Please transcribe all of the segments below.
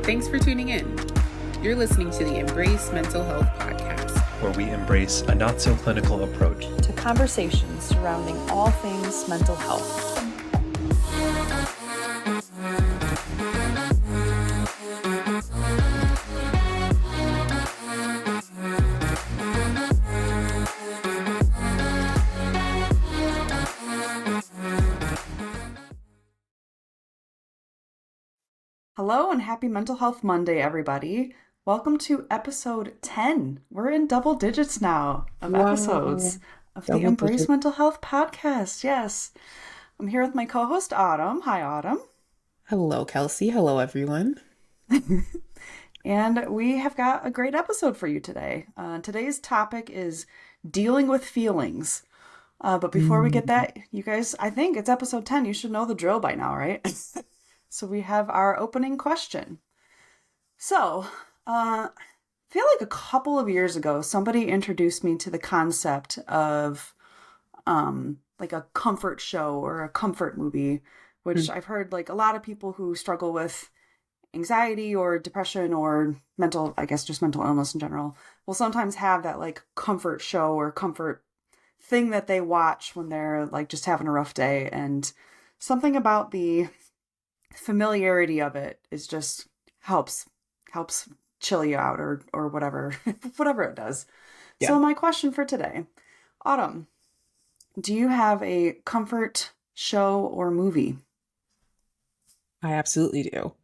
Thanks for tuning in. You're listening to the Embrace Mental Health podcast, where we embrace a not-so-clinical approach to conversations surrounding all things mental health. Hello and happy Mental Health Monday, everybody. Welcome to episode 10. We're in double digits now of episodes of the Embrace Mental Health podcast. Yes. I'm here with my co-host, Autumn. Hi, Autumn. Hello, Kelsey. Hello, everyone. And we have got a great episode for you today. Today's topic is dealing with feelings. But before we get that, you guys, I think it's episode 10. You should know the drill by now, right? So we have our opening question. So, I feel like a couple of years ago, somebody introduced me to the concept of like a comfort show or a comfort movie, which I've heard like a lot of people who struggle with anxiety or depression or mental illness in general will sometimes have that like comfort show or comfort thing that they watch when they're like just having a rough day. And something about the familiarity of it is just helps chill you out or whatever it does. Yeah. So my question for today, Autumn, do you have a comfort show or movie? I absolutely do.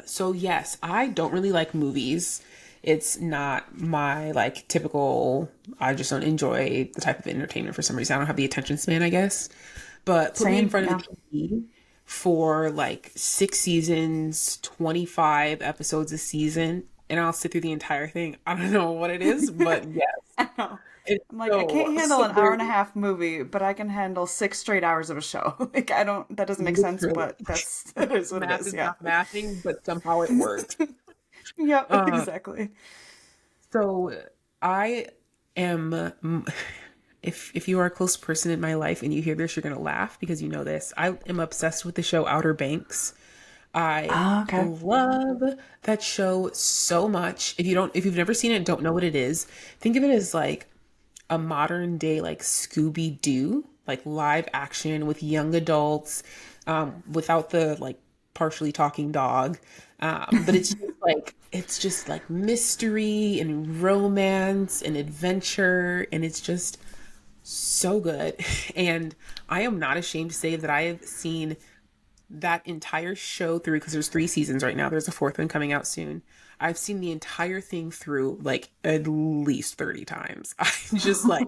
So yes, I don't really like movies. It's not my like typical, I just don't enjoy the type of entertainment for some reason. I don't have the attention span, I guess. But put me in front of the TV for like 6 seasons, 25 episodes a season, and I'll sit through the entire thing. I don't know what it is, but yes. I know. I'm like, I can't handle an hour and a half movie, but I can handle 6 straight hours of a show. Like, that doesn't make sense, but that is what it is. Yeah. Not mathing, but somehow it works. Yep, exactly. So I am, if you are a close person in my life and you hear this, you're going to laugh because you know this. I am obsessed with the show Outer Banks. I love that show so much. If you've never seen it and don't know what it is, think of it as like a modern day like Scooby-Doo, like live action with young adults, without the like partially talking dog. But it's just like mystery and romance and adventure, and it's just so good. And I am not ashamed to say that I have seen that entire show through, because there's 3 seasons right now. There's a 4th one coming out soon. I've seen the entire thing through like at least 30 times. I'm just like,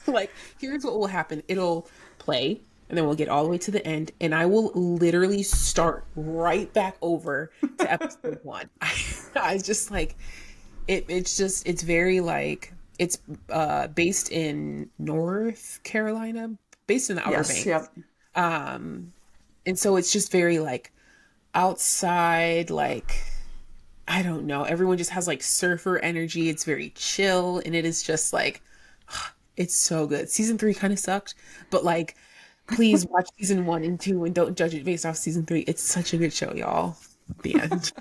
like, here's what will happen. It'll play and then we'll get all the way to the end and I will literally start right back over to episode 1. I just like, it's very like, it's based in North Carolina, based in the Outer Banks. Yep. And so it's just very like outside, like, I don't know. Everyone just has like surfer energy. It's very chill. And it is just like, it's so good. Season 3 kind of sucked, but like, please watch season 1 and 2 and don't judge it based off season 3. It's such a good show, y'all. The end.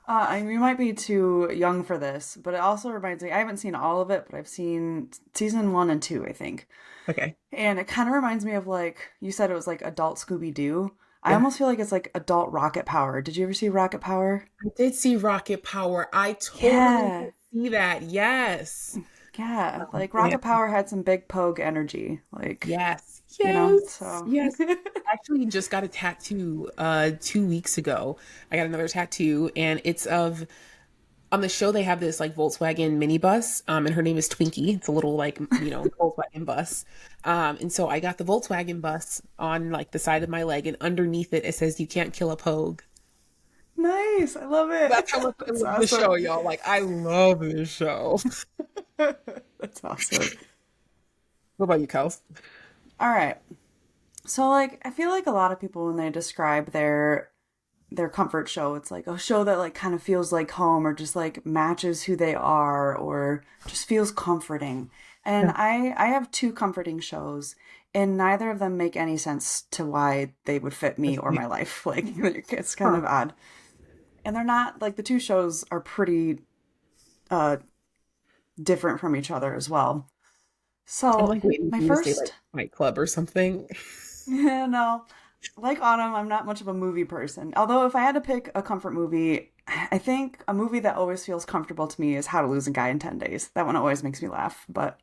I mean, you might be too young for this, but it also reminds me, I haven't seen all of it, but I've seen season 1 and 2, I think. Okay. And it kind of reminds me of like, you said it was like adult Scooby-Doo. I almost feel like it's like adult Rocket Power. Did you ever see Rocket Power? I did see Rocket Power. I totally see that. Yes. Yeah. Like Rocket Power had some big pogue energy. Like, yes. You know, so. Yes. I actually just got a tattoo 2 weeks ago. I got another tattoo and it's of, on the show they have this like Volkswagen minibus, and her name is Twinkie. It's a little like, Volkswagen bus. And so I got the Volkswagen bus on like the side of my leg, and underneath it says "You can't kill a pogue." Nice. I love it. That's how much I love the show, y'all. Like, I love this show. That's awesome. What about you, Kels? All right. So like, I feel like a lot of people when they describe their their comfort show. It's like a show that like kind of feels like home or just like matches who they are or just feels comforting. And Yeah. I have two comforting shows and neither of them make any sense to why they would fit me or my life. Like it's kind Huh. of odd. And they're not like the two shows are pretty uh different from each other as well. I'm So like waiting my for you to say like first Fight Club or something. yeah, no. Like Autumn, I'm not much of a movie person. Although if I had to pick a comfort movie, I think a movie that always feels comfortable to me is How to Lose a Guy in 10 Days. That one always makes me laugh. But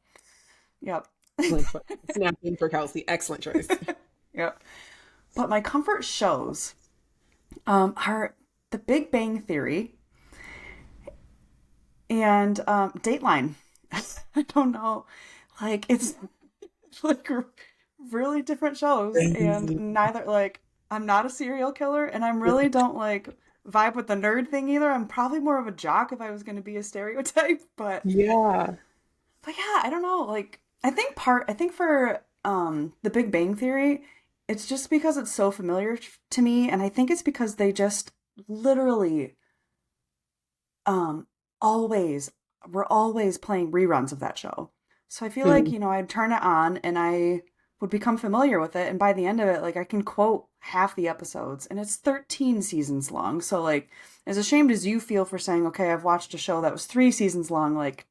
yep. Excellent choice. Snapping for Kelsey. Excellent choice. Yep. But my comfort shows are The Big Bang Theory and Dateline. I don't know. Like it's like really different shows and Crazy. neither like I'm not a serial killer and I'm really don't like vibe with the nerd thing either. I'm probably more of a jock if I was going to be a stereotype, Yeah. but yeah, I don't know. Like I think for The Big Bang Theory, it's just because it's so familiar to me and I think it's because they just literally um always we're always playing reruns of that show. So I feel like, Mm. you know, I'd turn it on and I would become familiar with it and by the end of it like I can quote half the episodes and it's 13 seasons long. So like as ashamed as you feel for saying, "Okay, I've watched a show that was 3 seasons long," like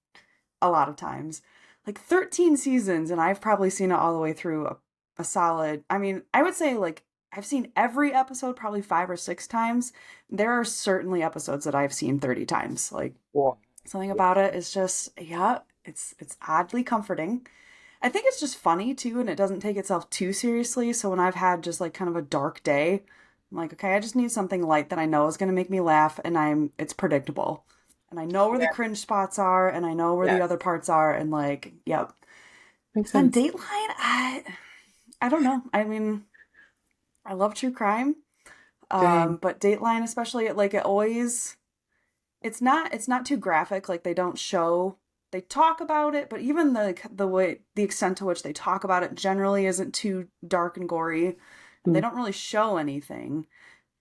a lot of times. Like 13 seasons and I've probably seen it all the way through a solid. I mean, I would say like I've seen every episode probably 5 or 6 times. There are certainly episodes that I've seen 30 times. Like Wow. something about it is just, yeah, it's oddly comforting. I think it's just funny too, and it doesn't take itself too seriously. So when I've had just like kind of a dark day, I'm like, okay, I just need something light that I know is gonna make me laugh, and it's predictable, and I know where the Yeah. cringe spots are, and I know where the Yes. other parts are, and like, yep. Makes Then sense. Dateline, I don't know. I mean, I love true crime, Dang. but Dateline especially, like it always it's not too graphic like they don't show they talk about it but even the way the extent to which they talk about it generally isn't too dark and gory and they Mm. don't really show anything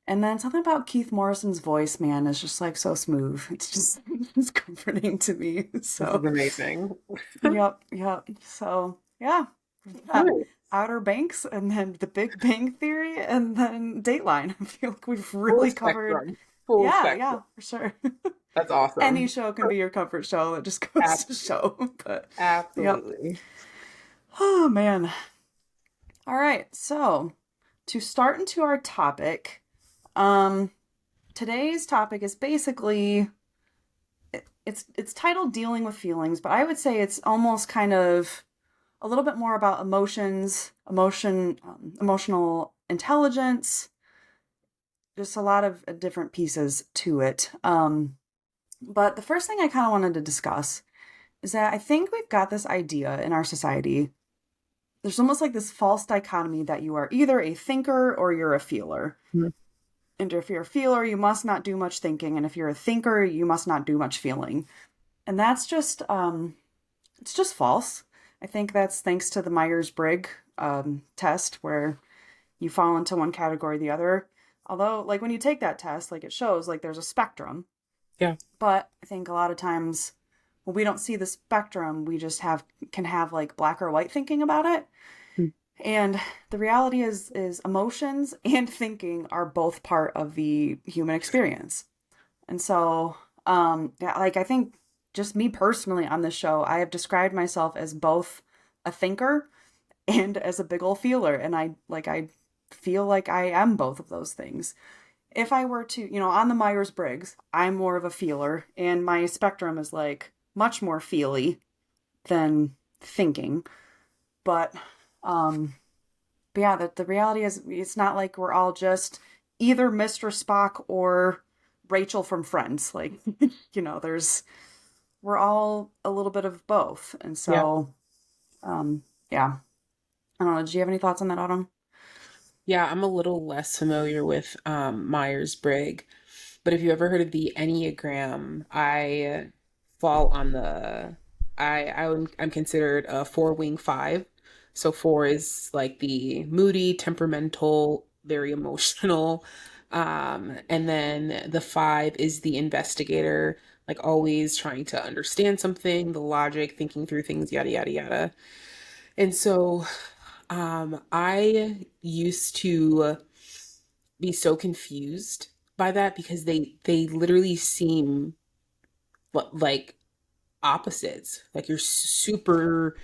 and then something about Keith Morrison's voice man is just like so smooth it's just it's comforting to me This is so amazing. yep so yeah we've got Nice. Outer Banks and then The Big Bang Theory and then Dateline. I feel like we've Full really covered spectrum. Full yeah spectrum. for sure. That's Any awesome. show can be your comfort show. It just goes to Absolutely. show. But yep. Absolutely. Oh man. All right. So to start into our topic, um, today's topic is basically it's titled "Dealing with Feelings," but I would say it's almost kind of a little bit more about emotional intelligence. Just a lot of different pieces to it. But the first thing I kind of wanted to discuss is that I think we've got this idea in our society. There's almost like this false dichotomy that you are either a thinker or you're a feeler. Mhm. And if you're a feeler, you must not do much thinking. And if you're a thinker, you must not do much feeling. And that's just, it's just false. I think that's thanks to the Myers-Briggs test where you fall into one category or the other. Although, like when you take that test, like it shows like there's a spectrum. Yeah. But I think a lot of times when we don't see the spectrum, we just can have like black or white thinking about it. Mm. And the reality is emotions and thinking are both part of the human experience. And so yeah, like I think just me personally on this show, I have described myself as both a thinker and as a big old feeler. And I feel like I am both of those things. If I were to, on the Myers-Briggs, I'm more of a feeler, and my spectrum is like much more feely than thinking. But, um, but yeah, the reality is it's not like we're all just either Mr. Spock or Rachel from Friends. Like, we're all a little bit of both. And Yeah. so, yeah. I don't know. Did you have any thoughts on that, Autumn? Yeah, I'm a little less familiar with Myers-Briggs, but if you ever heard of the Enneagram, I fall on the I'm considered a four wing five. So four is like the moody, temperamental, very emotional. And then the five is the investigator, like always trying to understand something, the logic, thinking through things, yada, yada, yada. And so I used to be so confused by that because they literally seem like opposites. Like you're super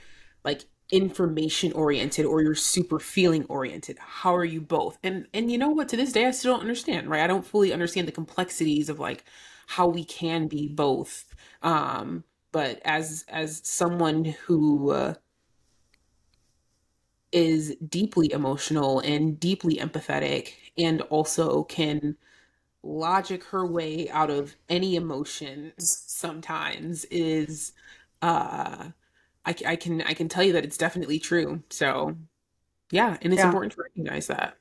like information oriented or you're super feeling oriented. How are you both? And you know what? To this day, I still don't understand. Right? I don't fully understand the complexities of like how we can be both. But as someone who is deeply emotional and deeply empathetic, and also can logic her way out of any emotion sometimes is uh I can tell you that it's definitely true. So yeah, and it's Yeah, important to recognize that.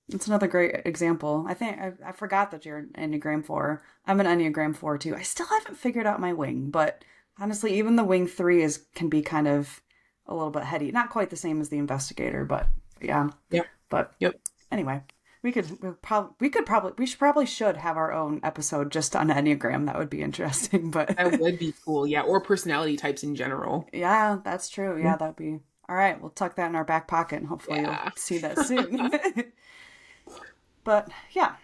it's another great example. I think I forgot that you're an Enneagram 4. I'm an Enneagram 4 too. I still haven't figured out my wing, but honestly, even the wing 3 is can be kind of a little bit heady. Not quite the same as the investigator, but yeah. Yeah. But Yep. anyway, we should probably have our own episode just on Enneagram. That would be interesting, but That would be cool. Yeah, or personality types in general. yeah, that's true. Yeah, that'd be all right. We'll tuck that in our back pocket and hopefully you'll Yeah. see that soon. But yeah,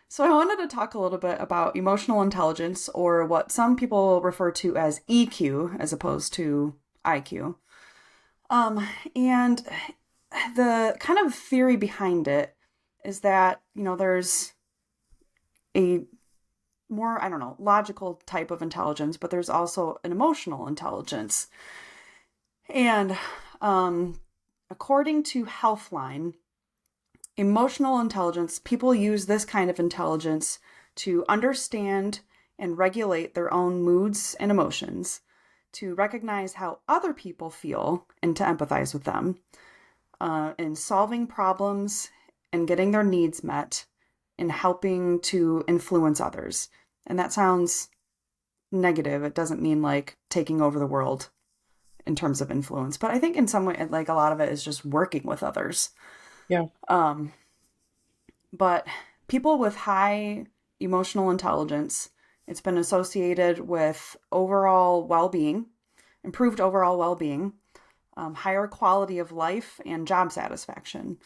so I wanted to talk a little bit about emotional intelligence, or what some people refer to as EQ as opposed to IQ. And the kind of theory behind it is that, there's a more, I don't know, logical type of intelligence, but there's also an emotional intelligence. And according to Healthline, emotional intelligence, people use this kind of intelligence to understand and regulate their own moods and emotions, to recognize how other people feel and to empathize with them, in solving problems and getting their needs met, and helping to influence others. And that sounds negative. It doesn't mean like taking over the world in terms of influence, but I think in some way, like a lot of it is just working with others. Yeah. Um, but people with high emotional intelligence, it's been associated with overall well-being, improved overall well-being, higher quality of life, and job satisfaction.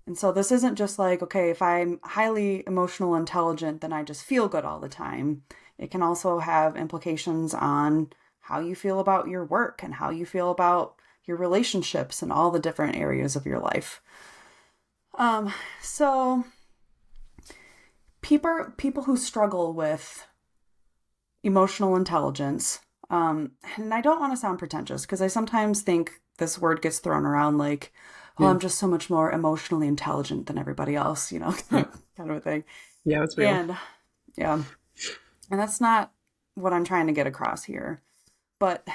And so this isn't just like, okay, if I'm highly emotional intelligent, then I just feel good all the time. It can also have implications on how you feel about your work and how you feel about your relationships and all the different areas of your life. So people who struggle with emotional intelligence, and I don't want to sound pretentious because I sometimes think this word gets thrown around like, oh, Yeah. I'm just so much more emotionally intelligent than everybody else, Yeah. kind of a thing. Yeah, that's real. And yeah, and that's not what I'm trying to get across here. But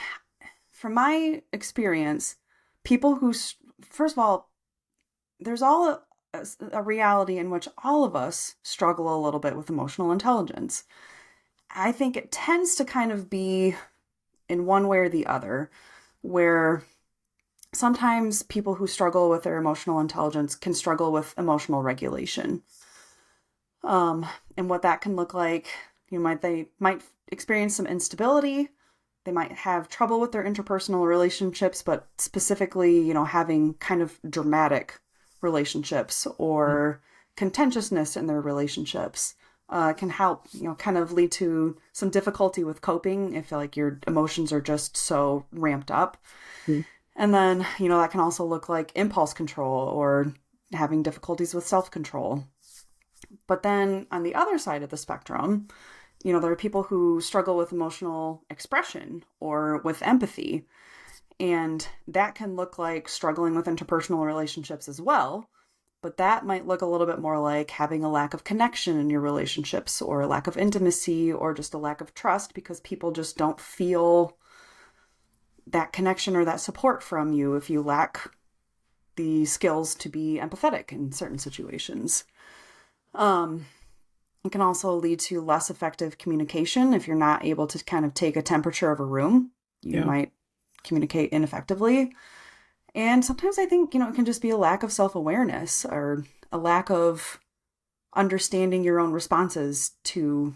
from my experience, people who, first of all, there's a reality in which all of us struggle a little bit with emotional intelligence. I think it tends to kind of be in one way or the other, where sometimes people who struggle with their emotional intelligence can struggle with emotional regulation. And what that can look like, they might experience some instability. They might have trouble with their interpersonal relationships, but specifically, having kind of dramatic relationships or contentiousness in their relationships. Can help, kind of lead to some difficulty with coping if like your emotions are just so ramped up. Mm. And then, that can also look like impulse control or having difficulties with self-control. But then on the other side of the spectrum, there are people who struggle with emotional expression or with empathy. And that can look like struggling with interpersonal relationships as well. But that might look a little bit more like having a lack of connection in your relationships, or a lack of intimacy, or just a lack of trust because people just don't feel that connection or that support from you if you lack the skills to be empathetic in certain situations. It can also lead to less effective communication if you're not able to kind of take a temperature of a room. You Yeah. might communicate ineffectively. And sometimes I think, it can just be a lack of self-awareness or a lack of understanding your own responses to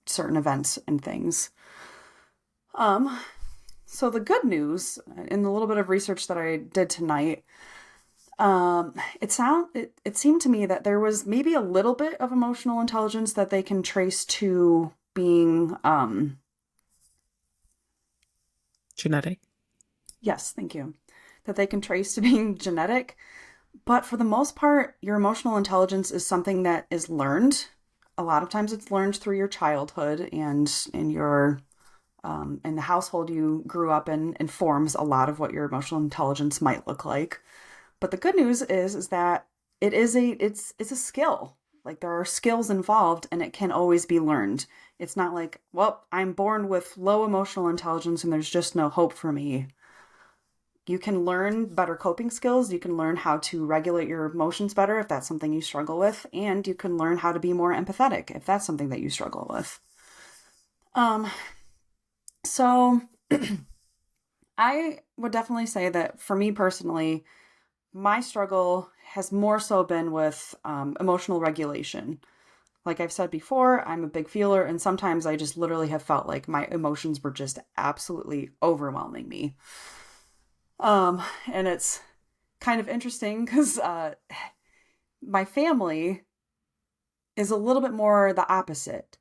certain events and things. So the good news, in the little bit of research that I did tonight, it seemed to me that there was maybe a little bit of emotional intelligence that they can trace to being, Genetic. yes, thank you, that they can trace to being genetic. But for the most part, your emotional intelligence is something that is learned. A lot of times it's learned through your childhood, and in your and the household you grew up in informs a lot of what your emotional intelligence might look like. But the good news is that it's a skill. Like, there are skills involved, and it can always be learned. It's not like, well, I'm born with low emotional intelligence and there's just no hope for me. You can learn better coping skills. You can learn how to regulate your emotions better if that's something you struggle with, and you can learn how to be more empathetic if that's something that you struggle with. So I would definitely say that for me personally, my struggle has more so been with emotional regulation. Like I've said before, I'm a big feeler, and sometimes I just literally have felt like my emotions were just absolutely overwhelming me. And it's kind of interesting because my family is a little bit more the opposite,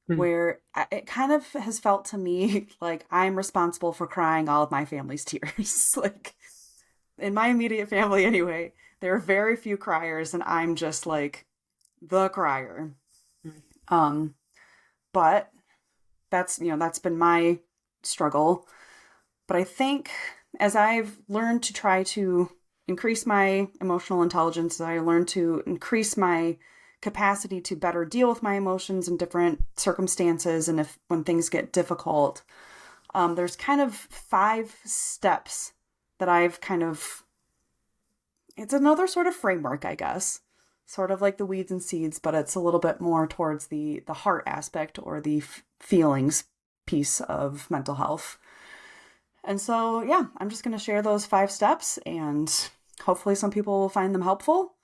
where it kind of has felt to me like I'm responsible for crying all of my family's tears. Like, in my immediate family anyway, there are very few criers, and I'm just like the crier. But that's been my struggle. But I think as I've learned to try to increase my emotional intelligence, I learned to increase my capacity to better deal with my emotions in different circumstances, and when things get difficult, there's kind of 5 steps that I've it's another sort of framework, I guess, sort of like the weeds and seeds, but it's a little bit more towards the heart aspect, or the feelings piece of mental health. And so, yeah, I'm just going to share those 5 steps, and hopefully some people will find them helpful.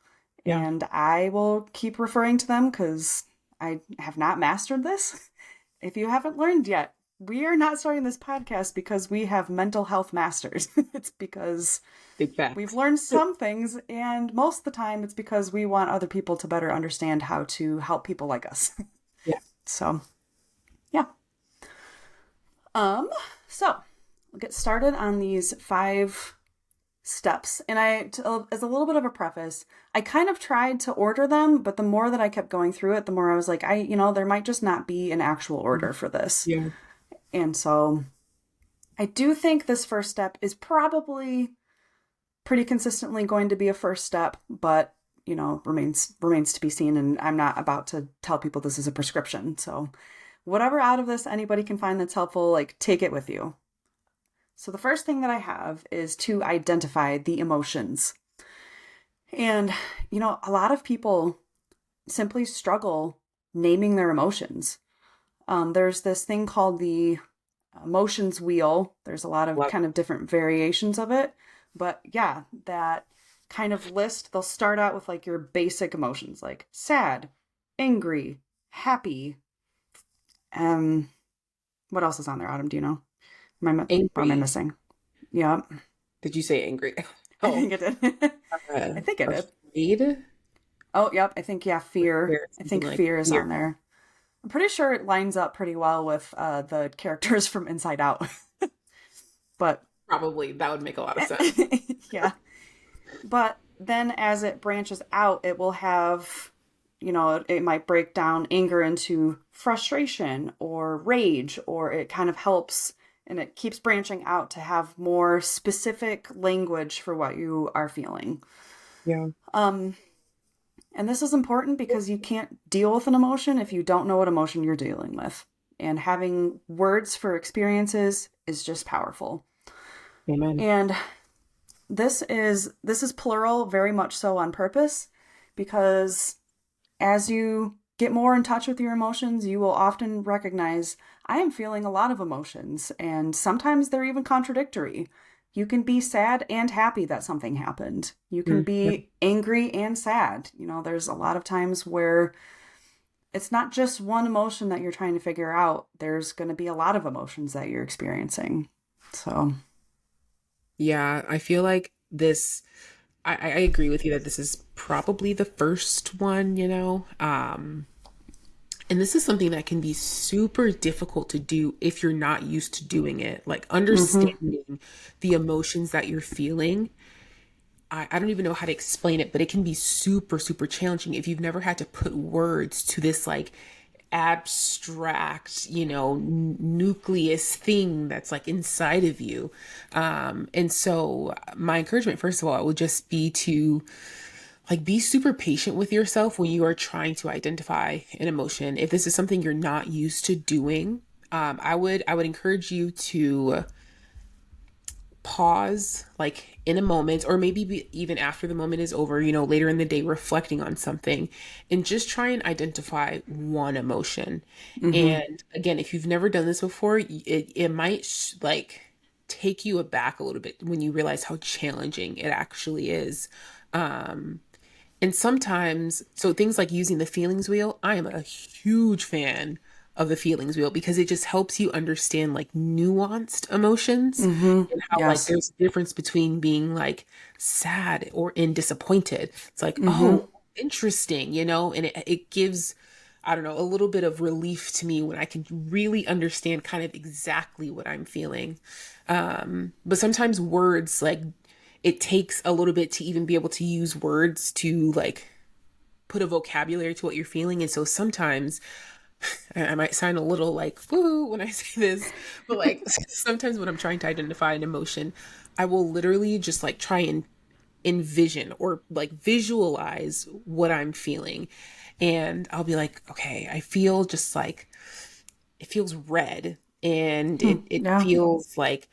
Yeah. And I will keep referring to them because I have not mastered this. If you haven't learned yet, we are not starting this podcast because we have mental health masters. It's because we've learned some things, and most of the time it's because we want other people to better understand how to help people like us. Yeah. So, yeah. So we'll get started on these 5 steps. And as a little bit of a preface, I kind of tried to order them, but the more that I kept going through it, the more I was like, there might just not be an actual order for this. Yeah. And so I do think this first step is probably pretty consistently going to be a first step, but remains to be seen. And I'm not about to tell people this is a prescription. So whatever out of this anybody can find that's helpful, like, take it with you. So the first thing that I have is to identify the emotions. And, a lot of people simply struggle naming their emotions. There's this thing called the emotions wheel. There's a lot of kind of different variations of it. But yeah, that kind of list, they'll start out with like your basic emotions, like sad, angry, happy. What else is on there, Autumn? Do you know? Angry. What am I missing? Yeah. Did you say angry? Oh. I think it did. I think it did. Afraid? Oh, yep. I think, fear. I think fear is on there. I'm pretty sure it lines up pretty well with the characters from Inside Out. But probably that would make a lot of sense. Yeah. But then as it branches out, it will have, it might break down anger into frustration or rage, or it kind of helps, and it keeps branching out to have more specific language for what you are feeling. Yeah. And this is important because you can't deal with an emotion if you don't know what emotion you're dealing with. And having words for experiences is just powerful. Amen. And this is plural, very much so on purpose, because as you get more in touch with your emotions, you will often recognize, I am feeling a lot of emotions, and sometimes they're even contradictory. You can be sad and happy that something happened. You can Yeah. be angry and sad. There's a lot of times where it's not just one emotion that you're trying to figure out. There's going to be a lot of emotions that you're experiencing. So, Yeah, I feel like I agree with you that this is probably the first one, and this is something that can be super difficult to do if you're not used to doing it. Like mm-hmm. understanding the emotions that you're feeling. I don't even know how to explain it, but it can be super, super challenging if you've never had to put words to this like abstract, nucleus thing that's like inside of you. And so my encouragement, first of all, would just be to like be super patient with yourself when you are trying to identify an emotion. If this is something you're not used to doing, I would encourage you to pause like in a moment, or maybe even after the moment is over, later in the day, reflecting on something, and just try and identify one emotion. Mm-hmm. And again, if you've never done this before, it might like take you aback a little bit when you realize how challenging it actually is. And sometimes, so things like using the feelings wheel, I am a huge fan of the feelings wheel because it just helps you understand like nuanced emotions, Mm-hmm. and how like Yes. there's a difference between being like sad or in disappointed. It's like, Mm-hmm. oh, interesting, and it gives, I don't know, a little bit of relief to me when I can really understand kind of exactly what I'm feeling. But sometimes words like it takes a little bit to even be able to use words to like put a vocabulary to what you're feeling. And so sometimes I might sound a little like woo when I say this, but like sometimes when I'm trying to identify an emotion, I will literally just like try and envision or like visualize what I'm feeling. And I'll be like, okay, I feel just like it feels red, and Hmm. it Yeah. feels like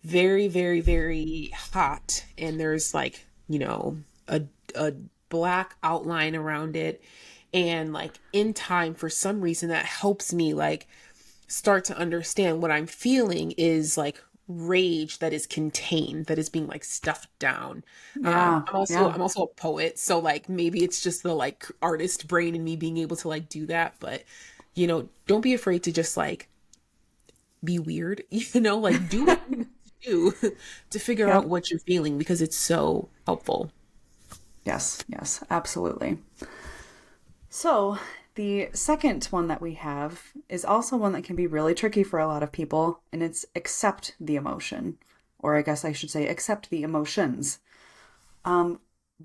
very, very, very hot. And there's like, a black outline around it. And like in time, for some reason, that helps me like start to understand what I'm feeling is like rage that is contained, that is being like stuffed down. Yeah. Yeah. I'm also a poet, so like maybe it's just the like artist brain in me being able to like do that. But don't be afraid to just like be weird, like do what you need to do to figure out Yep. what you're feeling, because it's so helpful. Yes. Yes. Absolutely. So, the second one that we have is also one that can be really tricky for a lot of people, and it's accept the emotion. Or I guess I should say, accept the emotions.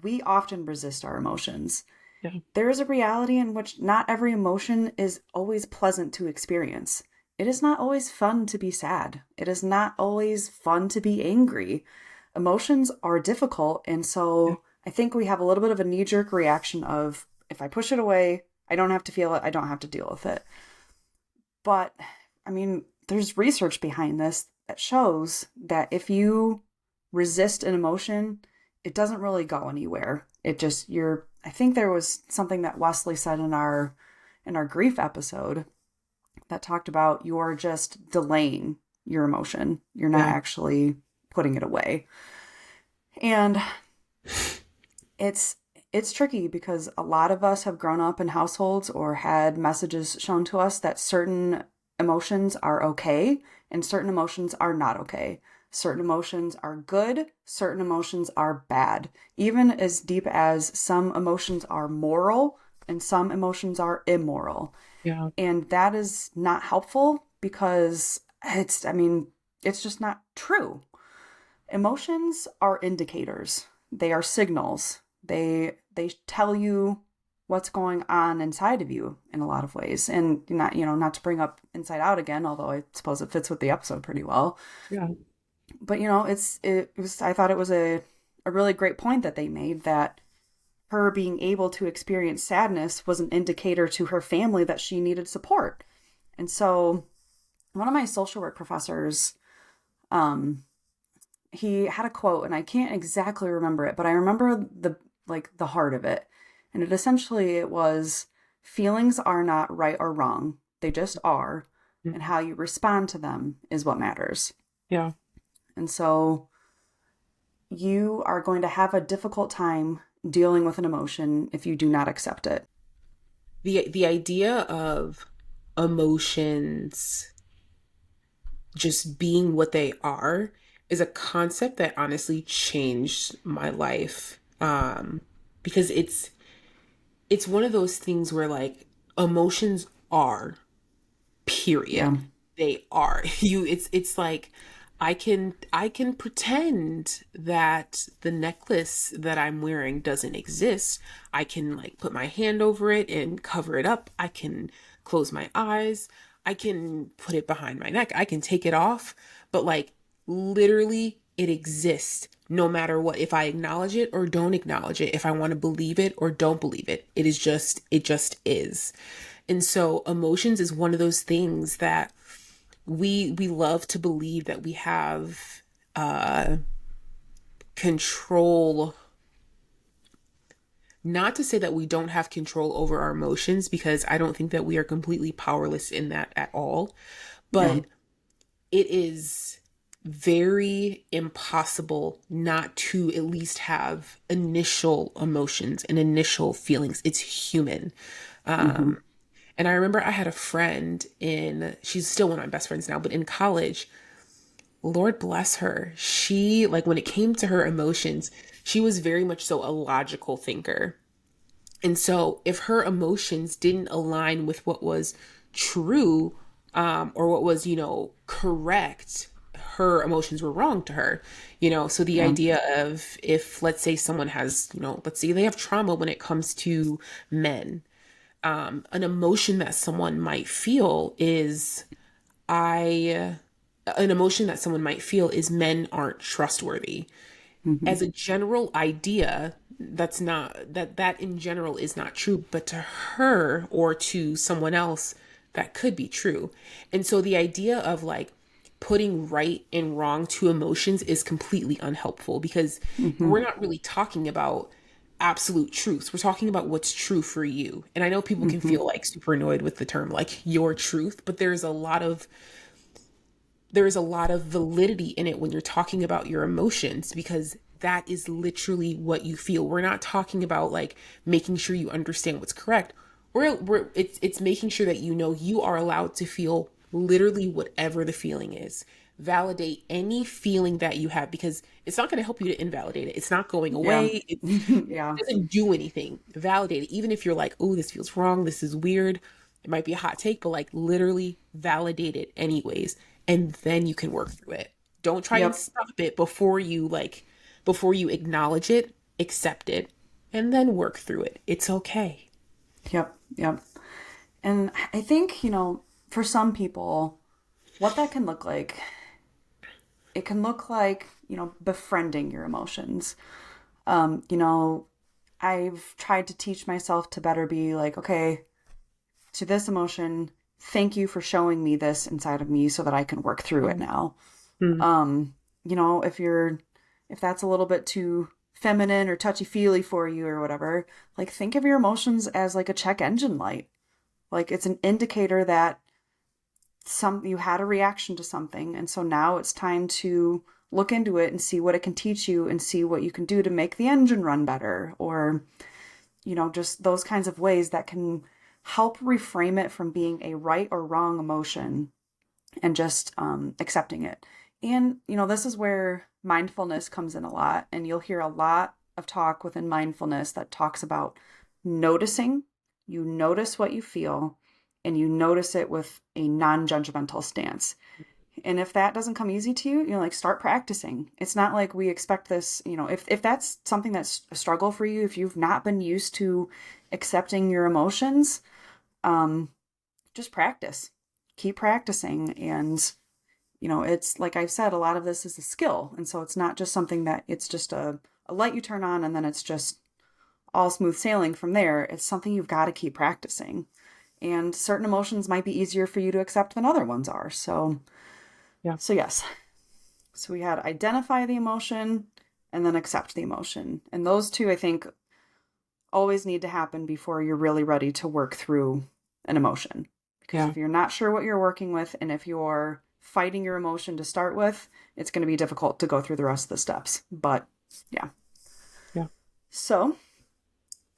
We often resist our emotions. Yeah. There is a reality in which not every emotion is always pleasant to experience. It is not always fun to be sad. It is not always fun to be angry. Emotions are difficult, and Yeah. so I think we have a little bit of a knee jerk reaction of if I push it away, I don't have to feel it, I don't have to deal with it. But I mean, there's research behind this that shows that if you resist an emotion, it doesn't really go anywhere. It just I think there was something that Wesley said in our grief episode that talked about you're just delaying your emotion. You're not Yeah. actually putting it away. And it's it's tricky because a lot of us have grown up in households or had messages shown to us that certain emotions are okay and certain emotions are not okay. Certain emotions are good, certain emotions are bad. Even as deep as some emotions are moral and some emotions are immoral. Yeah. And that is not helpful because I mean, it's just not true. Emotions are indicators. They are signals. They tell you what's going on inside of you in a lot of ways. And not to bring up Inside Out again, although I suppose it fits with the episode pretty well. Yeah. But it was I thought it was a really great point that they made that her being able to experience sadness was an indicator to her family that she needed support. And so one of my social work professors, um, he had a quote and I can't exactly remember it, but I remember the heart of it. And it was feelings are not right or wrong. They just are, Mm. and how you respond to them is what matters. Yeah. And so you are going to have a difficult time dealing with an emotion if you do not accept it. The idea of emotions just being what they are is a concept that honestly changed my life. Because it's one of those things where like emotions are, Yeah. period. They are. It's like I can pretend that the necklace that I'm wearing doesn't exist. I can like put my hand over it and cover it up. I can close my eyes. I can put it behind my neck. I can take it off, but like literally it exists no matter what. If I acknowledge it or don't acknowledge it, if I want to believe it or don't believe it, it just is. And so emotions is one of those things that we love to believe that we have control. Not to say that we don't have control over our emotions, because I don't think that we are completely powerless in that at all, Yeah. but it is very impossible not to at least have initial emotions and initial feelings. It's human. Mm-hmm. And I remember I had a friend she's still one of my best friends now, but in college, Lord bless her. She, like, when it came to her emotions, she was very much so a logical thinker. And so if her emotions didn't align with what was true, or what was, correct, her emotions were wrong to her. So the Yeah. idea of, if, let's say someone has, let's say they have trauma when it comes to men, an emotion that someone might feel is I an emotion that someone might feel is men aren't trustworthy. Mm-hmm. As a general idea, that in general is not true, but to her or to someone else that could be true. And so the idea of like putting right and wrong to emotions is completely unhelpful, because Mm-hmm. we're not really talking about absolute truths. We're talking about what's true for you. And I know people can Mm-hmm. feel like super annoyed with the term like your truth, but there's a lot of validity in it when you're talking about your emotions, because that is literally what you feel. We're not talking about like making sure you understand what's correct. It's making sure that you are allowed to feel literally whatever the feeling is. Validate any feeling that you have, because it's not going to help you to invalidate it. It's not going Yeah. away. It Yeah. doesn't do anything. Validate it. Even if you're like, oh, this feels wrong, this is weird. It might be a hot take, but like literally validate it anyways. And then you can work through it. Don't try and Yep. stop it before you acknowledge it, accept it, and then work through it. It's okay. Yep. Yep. And I think, for some people, what that can look like, it can look like, befriending your emotions. Um, you know, I've tried to teach myself to better be like, okay, to this emotion, thank you for showing me this inside of me so that I can work through it now. Mm. If that's a little bit too feminine or touchy feely for you or whatever, like think of your emotions as like a check engine light. Like it's an indicator that you had a reaction to something, and so now it's time to look into it and see what it can teach you and see what you can do to make the engine run better, or just those kinds of ways that can help reframe it from being a right or wrong emotion and just accepting it. And this is where mindfulness comes in a lot, and you'll hear a lot of talk within mindfulness that talks about noticing. You notice what you feel, and you notice it with a non-judgmental stance. And if that doesn't come easy to you, like start practicing. It's not like we expect this, if that's something that's a struggle for you, if you've not been used to accepting your emotions, um, just practice. Keep practicing. And, it's like I've said, a lot of this is a skill. And so it's not just something that it's just a light you turn on and then it's just all smooth sailing from there. It's something you've got to keep practicing. And certain emotions might be easier for you to accept than other ones are. Yeah. So yes. So we had identify the emotion and then accept the emotion. And those two, I think, always need to happen before you're really ready to work through an emotion. Because Yeah. if you're not sure what you're working with, and if you're fighting your emotion to start with, it's going to be difficult to go through the rest of the steps. But Yeah. Yeah. So,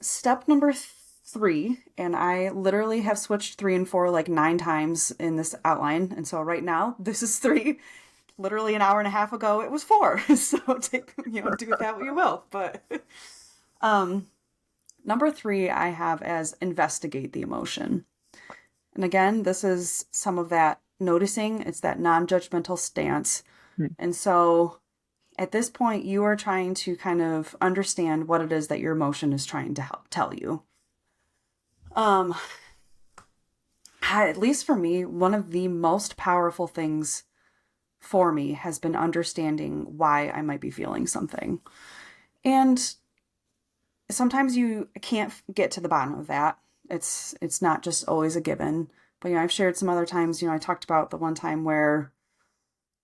step number three, and I literally have switched three and four like 9 times in this outline. And so right now, this is three. Literally an hour and a half ago, it was four. So take, do with that what you will. But um, number three, I have as investigate the emotion. And again, this is some of that noticing, it's that non judgmental stance. Hmm. And so at this point, you are trying to kind of understand what it is that your emotion is trying to help tell you. Um, at least for me, one of the most powerful things for me has been understanding why I might be feeling something. And sometimes you can't get to the bottom of that. It's not just always a given. But I've shared some other times, I talked about the one time where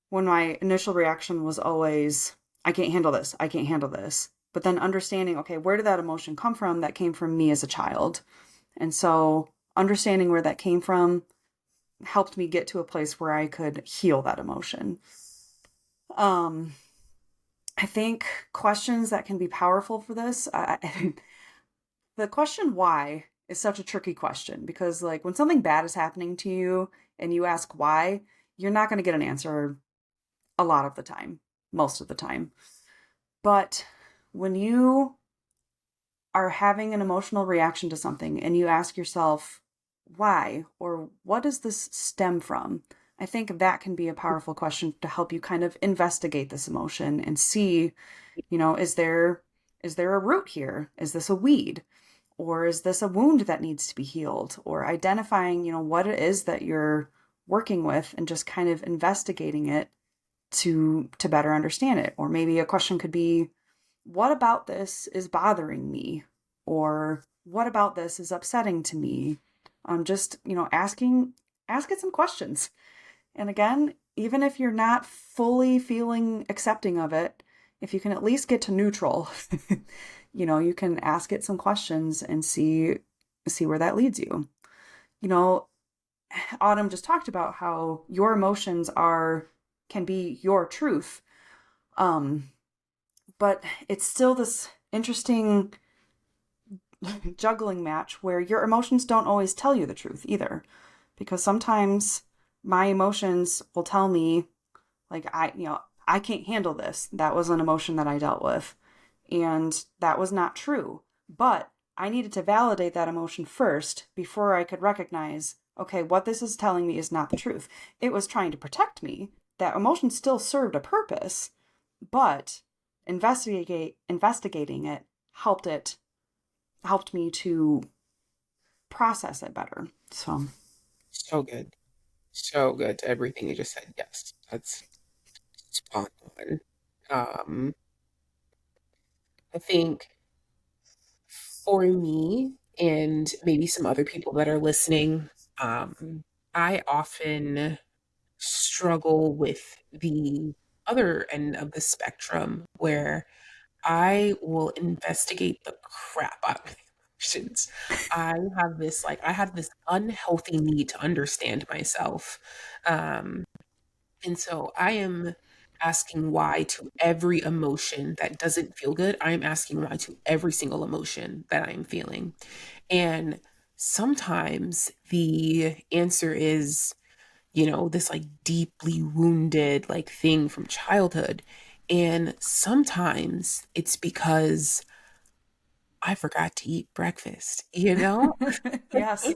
when my initial reaction was always, I can't handle this. I can't handle this. But then understanding, okay, where did that emotion come from? That came from me as a child. And so understanding where that came from helped me get to a place where I could heal that emotion. Um, I think questions that can be powerful for this, the question why is such a tricky question because like when something bad is happening to you and you ask why, you're not going to get an answer a lot of the time, most of the time. But when you are having an emotional reaction to something and you ask yourself why or what does this stem from? I think that can be a powerful question to help you kind of investigate this emotion and see, is there a root here? Is this a weed? Or is this a wound that needs to be healed? Or identifying, what it is that you're working with and just kind of investigating it to better understand it. Or maybe a question could be, what about this is bothering me? Or what about this is upsetting to me? Just, asking it some questions. And again, even if you're not fully feeling accepting of it, if you can at least get to neutral, you can ask it some questions and see where that leads you. You know, Autumn just talked about how your emotions can be your truth. Um, but it's still this interesting juggling match where your emotions don't always tell you the truth either. Because sometimes my emotions will tell me, like, I can't handle this. That was an emotion that I dealt with. And that was not true. But I needed to validate that emotion first before I could recognize, okay, what this is telling me is not the truth. It was trying to protect me. That emotion still served a purpose, but investigating it helped me to process it better. So, So good. So good to everything you just said. Yes, that's spot on. Um, I think for me and maybe some other people that are listening, I often struggle with the other end of the spectrum where I will investigate the crap out of emotions. I have this unhealthy need to understand myself. Um, and so I am asking why to every emotion that doesn't feel good. I am asking why to every single emotion that I am feeling. And sometimes the answer is, this like deeply wounded like thing from childhood. And sometimes it's because I forgot to eat breakfast. yes, And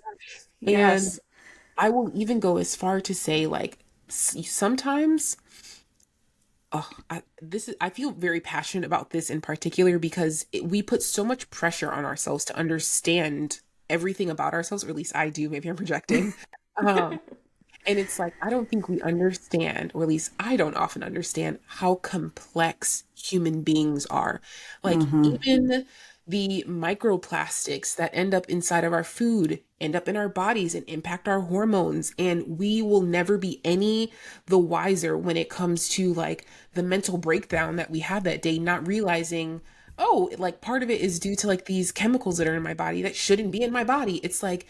yes. I will even go as far to say like sometimes I feel very passionate about this in particular because we put so much pressure on ourselves to understand everything about ourselves, or at least I do. Maybe I'm projecting. Um, And it's like, I don't think we understand, or at least I don't often understand, how complex human beings are. Like, Mm-hmm. even the microplastics that end up inside of our food end up in our bodies and impact our hormones. And we will never be any the wiser when it comes to like the mental breakdown that we have that day, not realizing, oh, like part of it is due to like these chemicals that are in my body that shouldn't be in my body. It's like,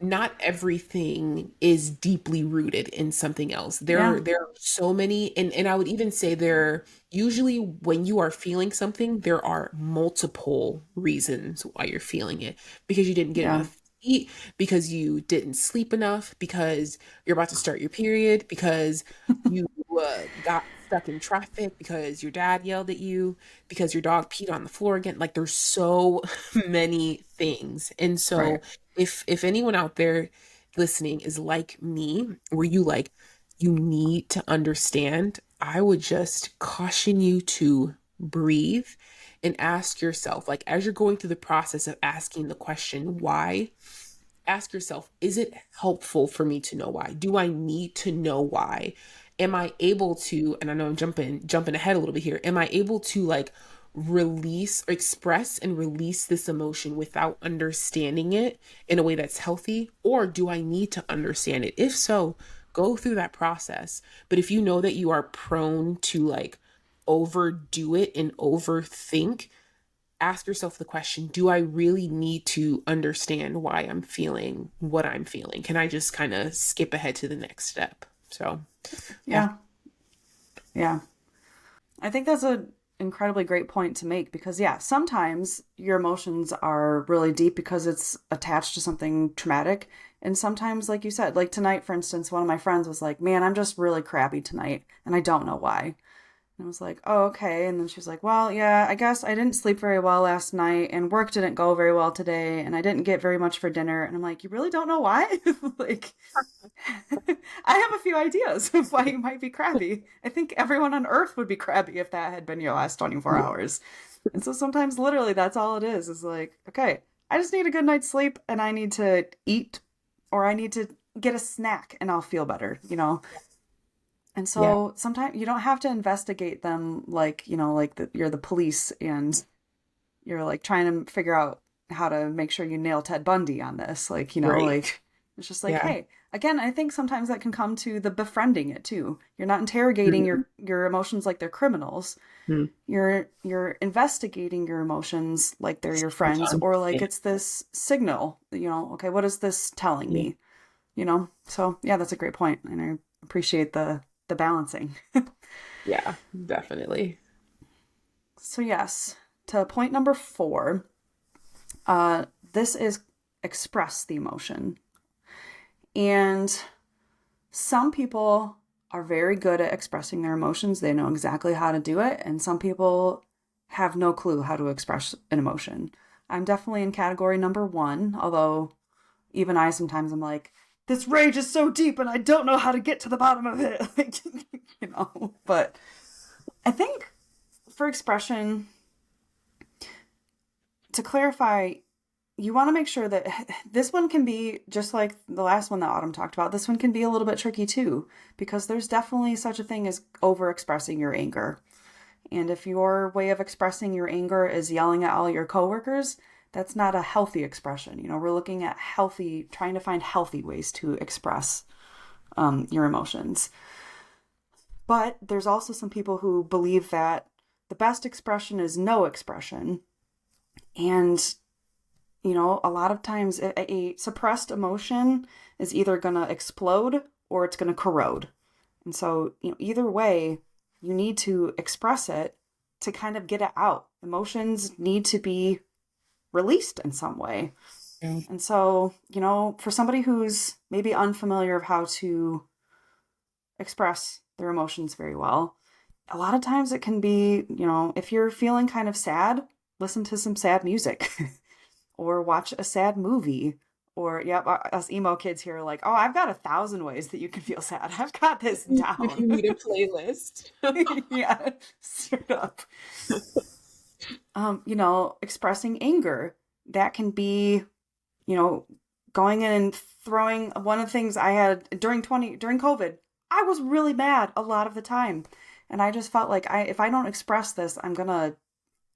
not everything is deeply rooted in something else. Yeah. There are so many, and I would even say there usually when you are feeling something, there are multiple reasons why you're feeling it. Because you didn't get Yeah. enough eat, because you didn't sleep enough, because you're about to start your period, because you got stuck in traffic, because your dad yelled at you, because your dog peed on the floor again. Like there's so many things. And Right. so if anyone out there listening is like me, where you like you need to understand, I would just caution you to breathe and ask yourself, like as you're going through the process of asking the question why, ask yourself, is it helpful for me to know why? Do I need to know why? Am I able to, and I know I'm jumping ahead a little bit here, am I able to like release or express and release this emotion without understanding it in a way that's healthy? Or do I need to understand it? If so, go through that process. But if you know that you are prone to like overdo it and overthink, ask yourself the question, do I really need to understand why I'm feeling what I'm feeling? Can I just kind of skip ahead to the next step? So, yeah. Yeah. Yeah. I think that's a incredibly great point to make because yeah, sometimes your emotions are really deep because it's attached to something traumatic. And sometimes, like you said, like tonight, for instance, one of my friends was like, man, I'm just really crabby tonight and I don't know why. And I was like, oh, okay. And then she was like, well, yeah, I guess I didn't sleep very well last night and work didn't go very well today and I didn't get very much for dinner. And I'm like, you really don't know why? Like, I have a few ideas of why you might be crabby. I think everyone on earth would be crabby if that had been your last 24 hours. And so sometimes literally that's all it is like, okay, I just need a good night's sleep and I need to eat or I need to get a snack and I'll feel better, you know? And Yeah. so sometimes you don't have to investigate them like, you know, like you're the police and you're like trying to figure out how to make sure you nail Ted Bundy on this. Like, you know, Right. like it's just like, Yeah. hey, again, I think sometimes that can come to the befriending it too. You're not interrogating Mhm. your emotions like they're criminals. Mhm. You're investigating your emotions like they're your friends or like Yeah. it's this signal, you know, okay, what is this telling Yeah. me? You know? So yeah, that's a great point. And I appreciate the balancing. Yeah, definitely. So yes, to point number 4, this is express the emotion. And some people are very good at expressing their emotions. They know exactly how to do it. And some people have no clue how to express an emotion. I'm definitely in category number 1, although even I sometimes I'm like, this rage is so deep and I don't know how to get to the bottom of it. Like, you know, but I think for expression, to clarify, you want to make sure that this one can be just like the last one that Autumn talked about. This one can be a little bit tricky too, because there's definitely such a thing as over expressing your anger. And if your way of expressing your anger is yelling at all your coworkers, that's not a healthy expression. You know, we're looking at healthy, trying to find healthy ways to express your emotions. But there's also some people who believe that the best expression is no expression. And you know, a lot of times a suppressed emotion is either going to explode or it's going to corrode. And so, you know, either way, you need to express it to kind of get it out. Emotions need to be released in some way. Yeah. And so, you know, for somebody who's maybe unfamiliar of how to express their emotions very well, a lot of times it can be, you know, if you're feeling kind of sad, listen to some sad music. Or watch a sad movie. Or, yep, us emo kids here are like, oh, I've got 1,000 ways that you can feel sad. I've got this If you down. need a playlist. Yeah, straight up. You know, expressing anger, that can be, you know, going in and throwing one of the things I had during COVID, I was really mad a lot of the time. And I just felt like if I don't express this, I'm gonna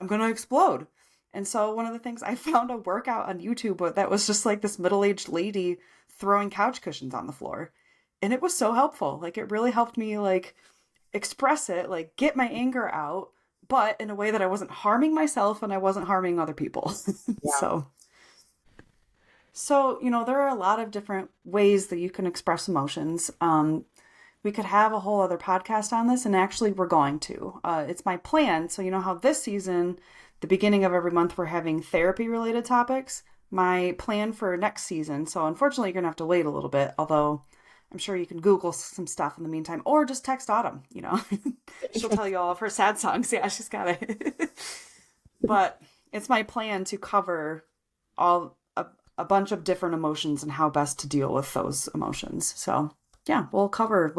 explode. And so one of the things I found a workout on YouTube that was just like this middle-aged lady throwing couch cushions on the floor. And it was so helpful. Like it really helped me like express it, like get my anger out, but in a way that I wasn't harming myself and I wasn't harming other people. Yeah. So, So, there are a lot of different ways that you can express emotions. We could have a whole other podcast on this, and actually, we're going to. It's my plan. So, you know how this season, the beginning of every month, we're having therapy related topics? My plan for next season. So, unfortunately, you're going to have to wait a little bit, although I'm sure you can Google some stuff in the meantime, or just text Autumn. She'll tell you all of her sad songs. Yeah, she's got it. But it's my plan to cover all a bunch of different emotions and how best to deal with those emotions. So yeah, we'll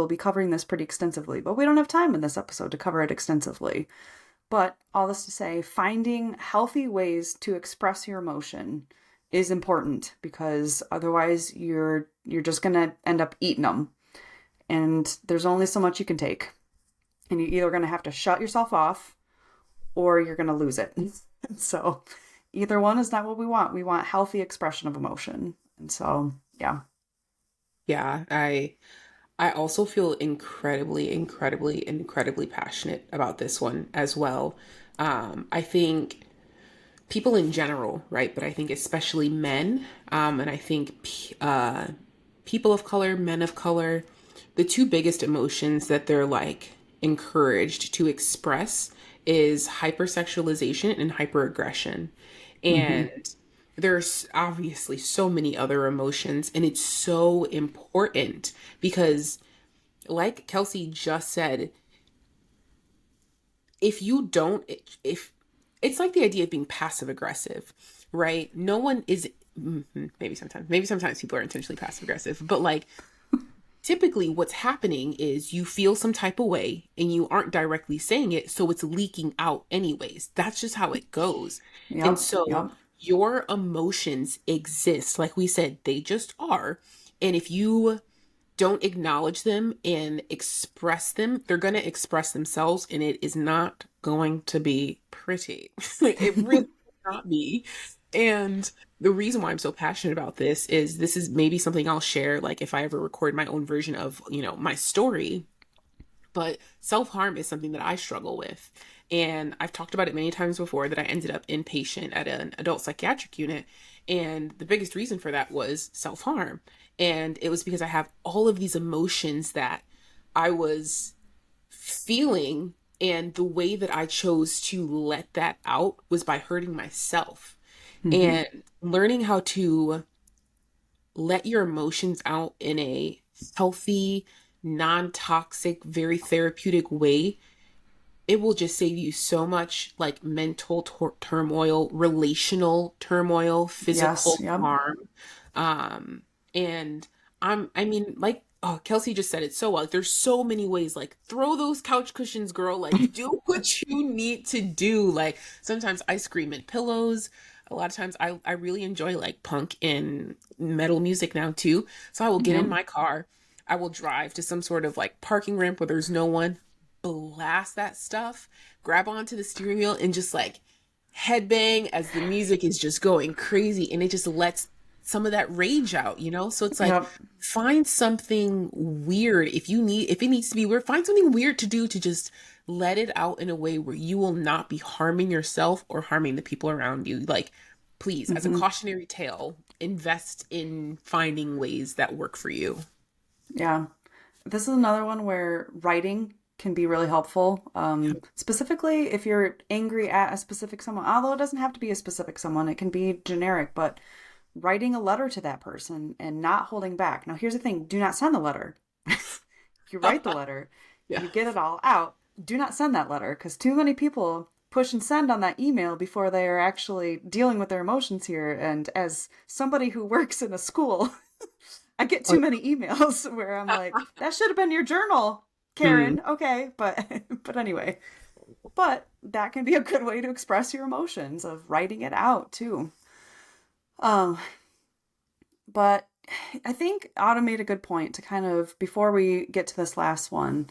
be covering this pretty extensively, but we don't have time in this episode to cover it extensively. But all this to say, finding healthy ways to express your emotion is important, because otherwise you're just gonna end up eating them, and there's only so much you can take, and you're either gonna have to shut yourself off or you're gonna lose it. So either one is not what we want. We want healthy expression of emotion. And so, yeah. Yeah, I also feel incredibly, incredibly, incredibly passionate about this one as well. I think people in general, right? But I think especially men, and I think people of color, men of color, the two biggest emotions that they're like encouraged to express is hypersexualization and hyperaggression. Mm-hmm. And there's obviously so many other emotions, and it's so important because, like Kelsey just said, if you don't, if it's like the idea of being passive aggressive, right? No one is, maybe sometimes people are intentionally passive aggressive, but like typically what's happening is you feel some type of way and you aren't directly saying it, so it's leaking out anyways. That's just how it goes. And Yep. so Yep. your emotions exist, like we said, they just are. And if you don't acknowledge them and express them, they're going to express themselves, and it is not going to be pretty. It really will not be. And the reason why I'm so passionate about this is maybe something I'll share, like if I ever record my own version of, my story. But self-harm is something that I struggle with. And I've talked about it many times before that I ended up inpatient at an adult psychiatric unit. And the biggest reason for that was self-harm. And it was because I have all of these emotions that I was feeling. And the way that I chose to let that out was by hurting myself. Mm-hmm. And learning how to let your emotions out in a healthy, non-toxic, very therapeutic way, it will just save you so much like mental turmoil, relational turmoil, Yes. physical Yep. harm. And I mean, like, oh, Kelsey just said it so well. Like, there's so many ways, like, throw those couch cushions, girl. Like, do what you need to do. Like, sometimes I scream at pillows. A lot of times I really enjoy like punk and metal music now too. So I will get in Yep. my car. I will drive to some sort of like parking ramp where there's no one, blast that stuff, grab onto the steering wheel, and just like headbang as the music is just going crazy, and it just lets some of that rage out. So it's like, Yep. find something weird. If it needs to be weird, find something weird to do to just let it out in a way where you will not be harming yourself or harming the people around you. Like, please, as a Mm-hmm. cautionary tale, invest in finding ways that work for you. Yeah. This is another one where writing can be really helpful. Specifically, if you're angry at a specific someone, although it doesn't have to be a specific someone, it can be generic, but writing a letter to that person and not holding back. Now, here's the thing, do not send the letter. You write the letter, Yeah. you get it all out. Do not send that letter, because too many people push and send on that email before they are actually dealing with their emotions here. And as somebody who works in a school, I get too many emails where I'm like, that should have been your journal, Mm. Karen. Okay, but but anyway, but that can be a good way to express your emotions, of writing it out too. Um, but I think Autumn made a good point to kind of, before we get to this last one,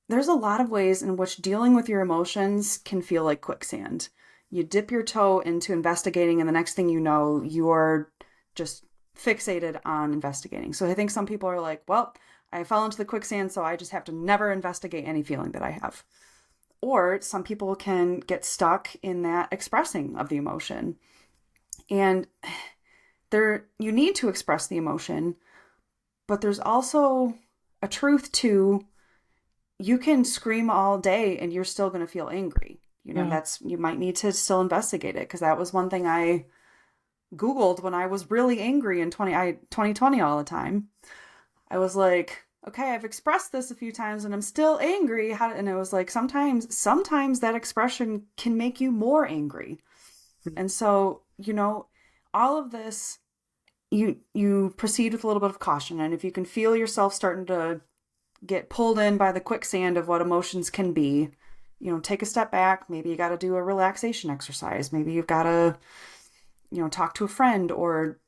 there's a lot of ways in which dealing with your emotions can feel like quicksand. You dip your toe into investigating, and the next thing you know, you're just fixated on investigating. So I think some people are like, well, I fell into the quicksand, so I just have to never investigate any feeling that I have. Or some people can get stuck in that expressing of the emotion. And you need to express the emotion, but there's also a truth to you can scream all day and you're still going to feel angry. Yeah. You might need to still investigate it, because that was one thing I Googled when I was really angry in 2020 all the time. I was like, okay, I've expressed this a few times and I'm still angry. And it was like, sometimes that expression can make you more angry. And so, all of this, you proceed with a little bit of caution. And if you can feel yourself starting to get pulled in by the quicksand of what emotions can be, take a step back. Maybe you got to do a relaxation exercise. Maybe you've got to, talk to a friend or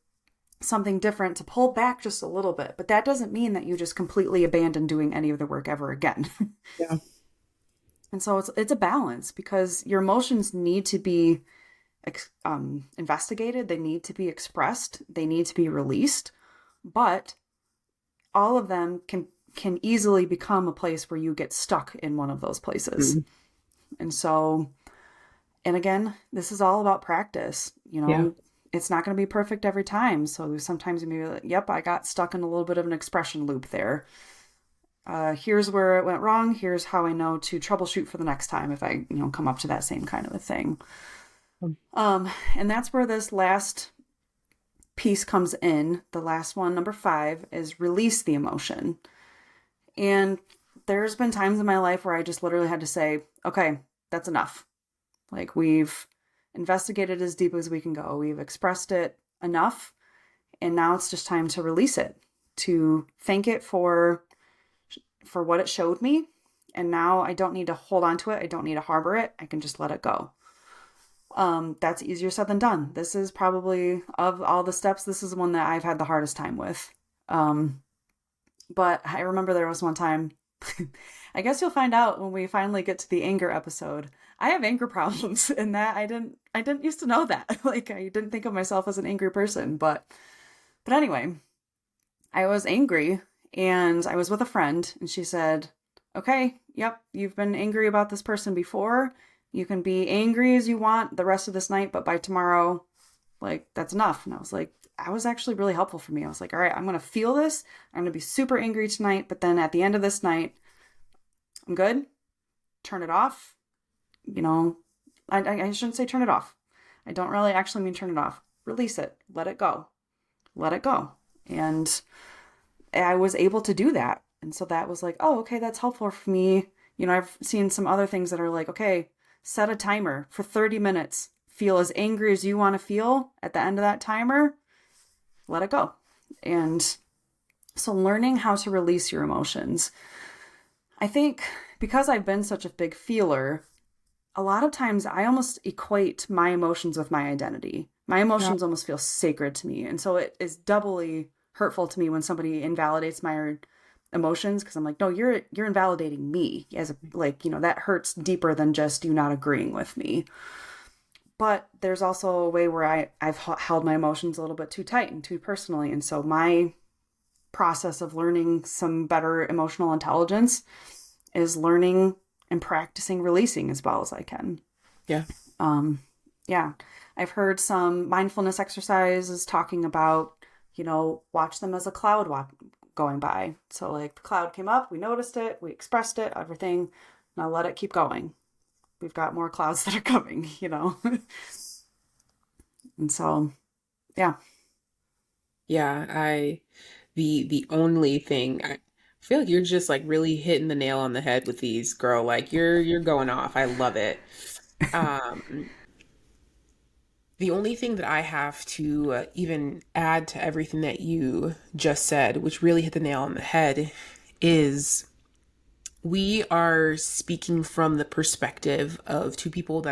something different to pull back just a little bit. But that doesn't mean that you just completely abandon doing any of the work ever again. Yeah. And so it's a balance, because your emotions need to be investigated. They need to be expressed. They need to be released. But all of them can easily become a place where you get stuck in one of those places. And so, and again, this is all about practice. Yeah. It's not going to be perfect every time. So sometimes you may be like, yep, I got stuck in a little bit of an expression loop there. Here's where it went wrong. Here's how I know to troubleshoot for the next time if I, come up to that same kind of a thing. And that's where this last piece comes in. The last one, number 5, is release the emotion. And there's been times in my life where I just literally had to say, okay, that's enough. Like, we've investigated as deep as we can go. We've expressed it enough. And now it's just time to release it, to thank it for what it showed me. And now I don't need to hold on to it. I don't need to harbor it. I can just let it go. That's easier said than done. This is probably, of all the steps, this is the one that I've had the hardest time with. But I remember there was one time, I guess you'll find out when we finally get to the anger episode. I have anger problems, and that I didn't used to know that. Like, I didn't think of myself as an angry person, but anyway, I was angry and I was with a friend, and she said, okay, yep, you've been angry about this person before. You can be angry as you want the rest of this night, but by tomorrow, like, that's enough. And I was like, I was actually really helpful for me. I was like, all right, I'm going to feel this. I'm going to be super angry tonight. But then at the end of this night, I'm good. Turn it off. I shouldn't say turn it off. I don't really actually mean turn it off. Release it. Let it go. Let it go. And I was able to do that. And so that was like, oh, okay, that's helpful for me. I've seen some other things that are like, okay, set a timer for 30 minutes. Feel as angry as you want to feel at the end of that timer. Let it go. And so learning how to release your emotions. I think because I've been such a big feeler, a lot of times I almost equate my emotions with my identity. My emotions almost feel sacred to me. And so it is doubly hurtful to me when somebody invalidates my emotions, because I'm like, no, you're invalidating me as that hurts deeper than just you not agreeing with me. But there's also a way where I've held my emotions a little bit too tight and too personally. And so my process of learning some better emotional intelligence is learning and practicing releasing as well as I can. Yeah. Yeah. I've heard some mindfulness exercises talking about, watch them as a cloud going by. So like, the cloud came up, we noticed it, we expressed it, everything. Now let it keep going. We've got more clouds that are coming, And so, yeah. Yeah, the only thing, I feel like you're just like really hitting the nail on the head with these, girl. Like, you're going off. I love it. Um, the only thing that I have to even add to everything that you just said, which really hit the nail on the head, is we are speaking from the perspective of two people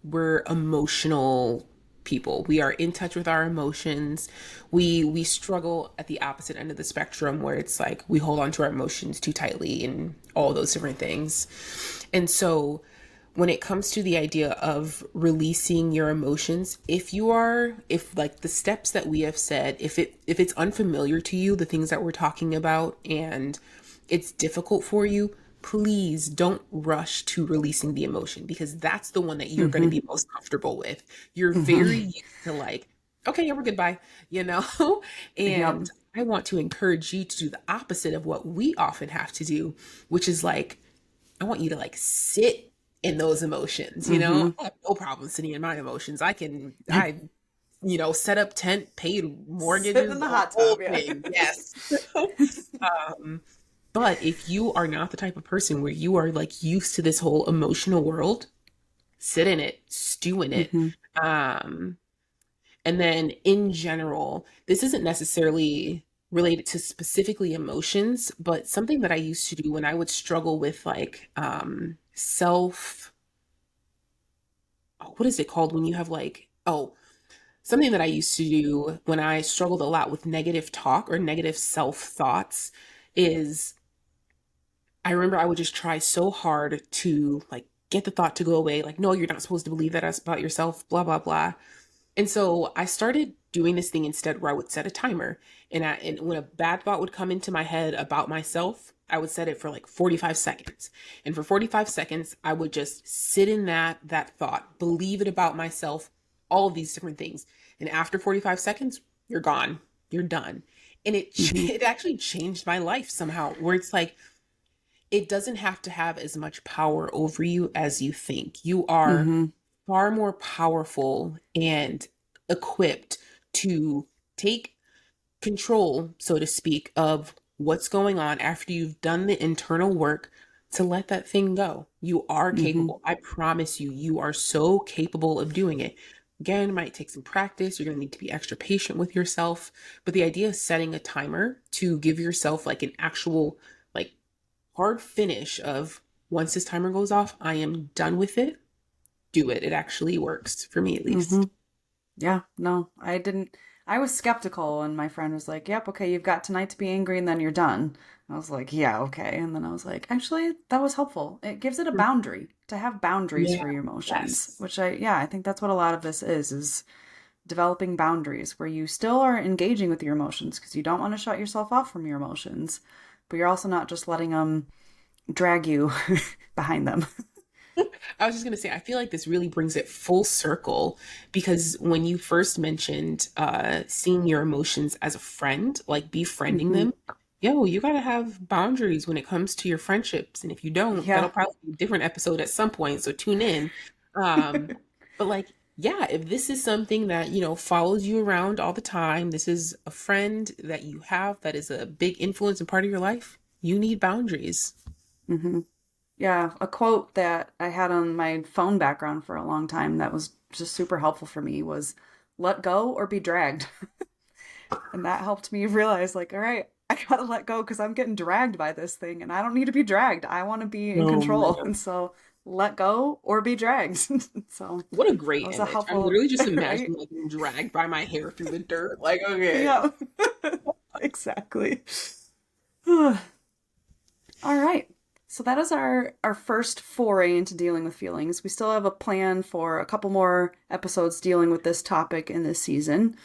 we're emotional people. We are in touch with our emotions. We struggle at the opposite end of the spectrum, where it's like we hold on to our emotions too tightly and all those different things. And so when it comes to the idea of releasing your emotions, if like the steps that we have said, if it's unfamiliar to you, the things that we're talking about, and it's difficult for you, please don't rush to releasing the emotion, because that's the one that you're going to be most comfortable with. You're very used to like okay, yeah, we're goodbye, you know? Yep. And I want to encourage you to do the opposite of what we often have to do, which is like, I want you to like sit in those emotions, you know? Mm-hmm. I have no problem sitting in my emotions. Set up tent, paid Sit mortgages, in the the hot whole tub, yeah. thing. Yes. um, but if you are not the type of person where you are like used to this whole emotional world, sit in it, stew in it. Mm-hmm. Um, and then in general, this isn't necessarily related to specifically emotions, but something that I used to do when I would struggle with like self, what is it called when you have like, oh, something that I used to do when I struggled a lot with negative talk or negative self thoughts is I remember I would just try so hard to like get the thought to go away. Like, no, you're not supposed to believe that about yourself, blah, blah, blah. And so I started doing this thing instead where I would set a timer. And when a bad thought would come into my head about myself, I would set it for like 45 seconds. And for 45 seconds, I would just sit in that thought, believe it about myself, all of these different things. And after 45 seconds, you're gone. You're done. And Mm-hmm. it actually changed my life somehow, where it's like it doesn't have to have as much power over you as you think. You are Mm-hmm. far more powerful and equipped to take control, so to speak, of what's going on after you've done the internal work to let that thing go. You are Mm-hmm. capable. I promise you, you are so capable of doing it. Again, it might take some practice. You're going to need to be extra patient with yourself. But the idea of setting a timer to give yourself like an actual, like, hard finish of once this timer goes off, I am done with it. Do it. It actually works for me at Mm-hmm. least. Yeah, no, I didn't. I was skeptical, and my friend was like, "Yep, okay, you've got tonight to be angry, and then you're done." I was like, "Yeah, okay." And then I was like, "Actually, that was helpful. It gives it a boundary to have boundaries Yeah. for your emotions." Yes. Which yeah, I think that's what a lot of this is developing boundaries where you still are engaging with your emotions because you don't want to shut yourself off from your emotions, but you're also not just letting them drag you behind them. I was just going to say, I feel like this really brings it full circle because when you first mentioned seeing your emotions as a friend, like befriending Hmm. them, yo, you got to have boundaries when it comes to your friendships. And if you don't, that'll Yeah. probably be a different episode at some point. So tune in. Um, but like, yeah, if this is something that, follows you around all the time, this is a friend that you have that is a big influence and part of your life, you need boundaries. Hmm. Yeah, a quote that I had on my phone background for a long time that was just super helpful for me was let go or be dragged. And that helped me realize, like, all right, I gotta let go because I'm getting dragged by this thing and I don't need to be dragged. I want to be in Oh control. man. And so let go or be dragged. So What a that great was a image. I'm helpful, literally just right? imagining like being dragged by my hair through the dirt. Like, okay. Yeah, exactly. All right. So that is our first foray into dealing with feelings. We still have a plan for a couple more episodes dealing with this topic in this season.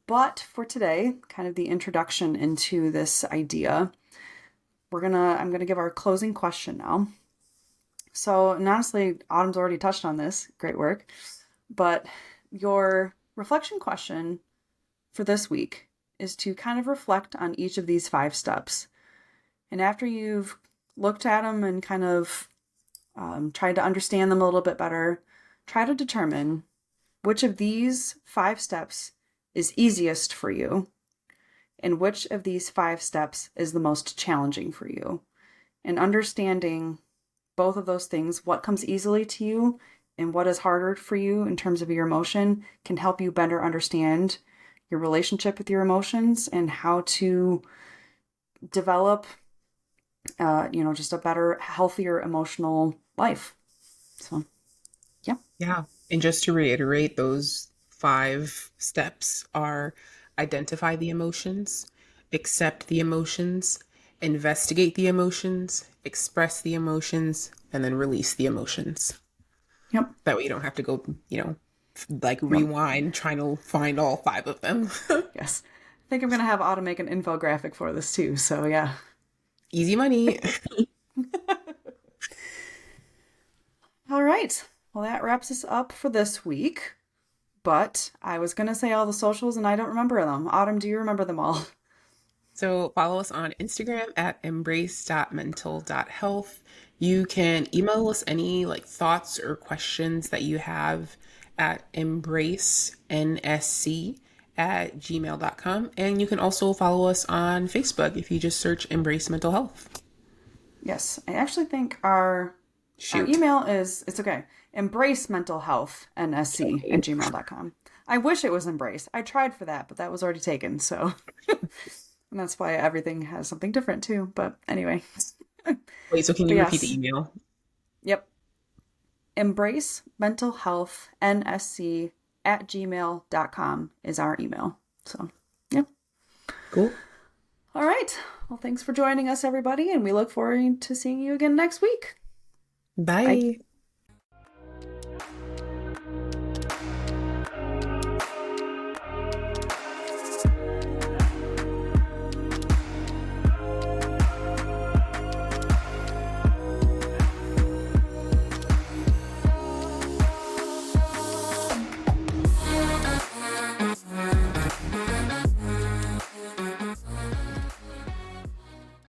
But for today, kind of the introduction into this idea, I'm gonna give our closing question now. So, and honestly, Autumn's already touched on this. Great work. But your reflection question for this week is to kind of reflect on each of these 5 steps. And after you've looked at them and kind of tried to understand them a little bit better, try to determine which of these 5 steps is easiest for you and which of these 5 steps is the most challenging for you. And understanding both of those things, what comes easily to you and what is harder for you in terms of your emotion, can help you better understand your relationship with your emotions and how to develop, just a better, healthier emotional life. So, yeah. Yeah. And just to reiterate, those 5 steps are identify the emotions, accept the emotions, investigate the emotions, express the emotions, and then release the emotions. Yep. That way you don't have to go, like Yep. rewind trying to find all 5 of them. Yes. I think I'm going to have Autumn make an infographic for this too. So, yeah. Easy money. All right. Well, that wraps us up for this week. But I was going to say all the socials and I don't remember them. Autumn, do you remember them all? So follow us on Instagram at embrace.mental.health. You can email us any like thoughts or questions that you have at embracenSC@gmail.com. And you can also follow us on Facebook if you just search Embrace Mental Health. Yes, I actually think our Shoot. email is, it's okay, embracementalhealthnsc@gmail.com. I wish it was embrace. I tried for that, but that was already taken. So, and that's why everything has something different too. But anyway. Wait, so can But you repeat the yes, email? yep. Embracementalhealthnsc@gmail.com is our email. So, yeah. Cool. All right. Well, thanks for joining us, everybody, and we look forward to seeing you again next week. Bye. Bye.